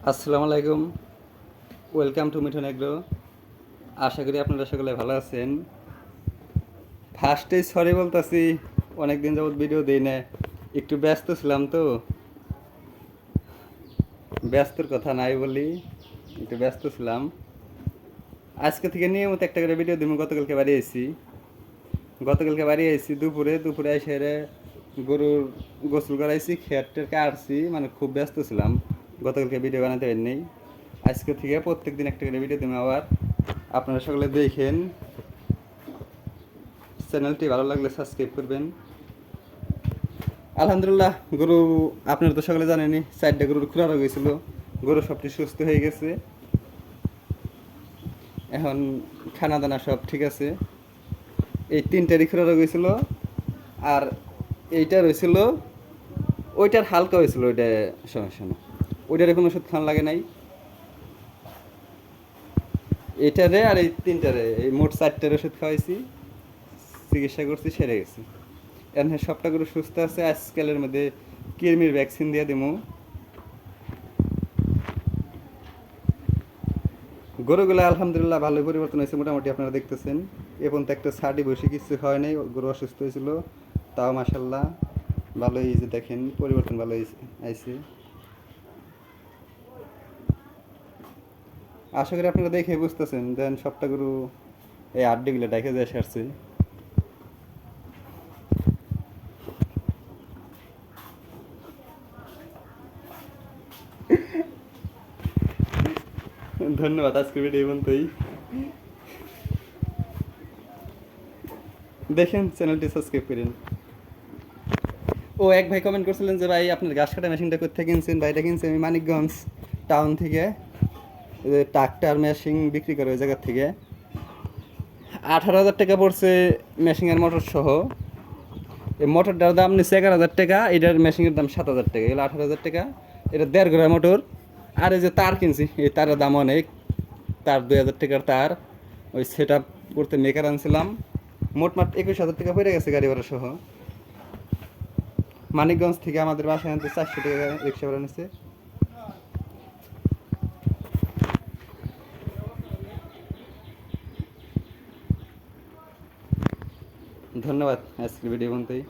আসসালামু আলাইকুম। Welcome to Mithun agro. আশা করি আপনারা সকলে ভালো আছেন। ফার্স্টেই সরি বলতেছি, অনেক দিন যাবত ভিডিও দিই না, একটু ব্যস্ত ছিলাম তো। ব্যস্তর কথা নাই বলি, একটু ব্যস্ত ছিলাম। আজকে থেকে নিয়মিত একটা করে ভিডিও দিব। গতকালকে বাড়ি আইছি দুপুরে এসে গরুর গোসল করাইছি, খেয়ারটের কাটছি, মানে খুব ব্যস্ত ছিলাম। গতকালকে ভিডিও বানাতে পারিনি। আজকে থেকে প্রত্যেক দিন একটা করে ভিডিও দিব। আবার আপনারা সকলে দেখেন। চ্যানেলটি ভালো লাগলে সাবস্ক্রাইব করবেন। আলহামদুলিল্লাহ, গরু আপনারা তো সকলে জানেনই, 4টা গরুর খোলা রোগ হয়েছিল। গরু সবটি সুস্থ হয়ে গেছে, এখন খানা দানা সব ঠিক আছে। এই 3টারই খোলা রোগ হয়েছিল, আর এইটা রয়েছিল, ওইটার হালকা হয়েছিল, ওইটা সমস্যা না, ওইটারে কোনো ওষুধ খাওয়ান লাগে নাই। এইটারে আর এই 3টারে, এই মোট 4টার ওষুধ খাওয়াইছি, চিকিৎসা করছি, সেরে গেছি। এখন সবটা গরু সুস্থ আছে। আজকালের মধ্যে কৃমির ভ্যাকসিন দিয়ে দিমু। গরুগুলো আলহামদুলিল্লাহ ভালোই পরিবর্তন হয়েছে, মোটামুটি আপনারা দেখতেছেন। এখন তো একটা ছাড়ি বসে কিছু হয় নাই, গরু অসুস্থ হয়েছিল, তাও মাসাল্লাহ ভালোই, যে দেখেন পরিবর্তন ভালো আইছে। আশা করি আপনারা দেখে বুঝতেছেন, দেন সবটা গরু এই আড্ডিগুলো ডেকে যায় সারছে। ধন্যবাদ, আজকের ভিডিও পর্যন্তই। দেখেন, চ্যানেলটি সাবস্ক্রাইব করেন। ও এক ভাই কমেন্ট করছিলেন যে ভাই আপনার ঘাস কাটা মেশিনটা কোথায় কিনছেন? ভাইটা কিনছে আমি মানিকগঞ্জ টাউন থেকে, ট্রাক্টর মেশিন বিক্রি করে ওই জায়গার থেকে। 18,000 টাকা পড়ছে মেশিনের মোটর সহ। এই মোটরটার দাম নিচ্ছে 11,000 টাকা, এটার মেশিনের দাম 7,000 টাকা, এগুলো 18,000 টাকা। এটা 1.5 ঘোড়া মোটর। আর এই যে তার কিনছি, এই তারের দাম অনেক, তার 2,000 টাকার তার। ওই সেট আপ করতে মেকার আনছিলাম, মোটমাট 21,000 টাকা পড়ে গেছে গাড়ি ভাড়া সহ। মানিকগঞ্জ থেকে আমাদের বাসায় আনতে 400 টাকা রিক্সা ভাড়া নিচ্ছে। ধন্যবাদ, আজকের ভিডিও পর্যন্তই।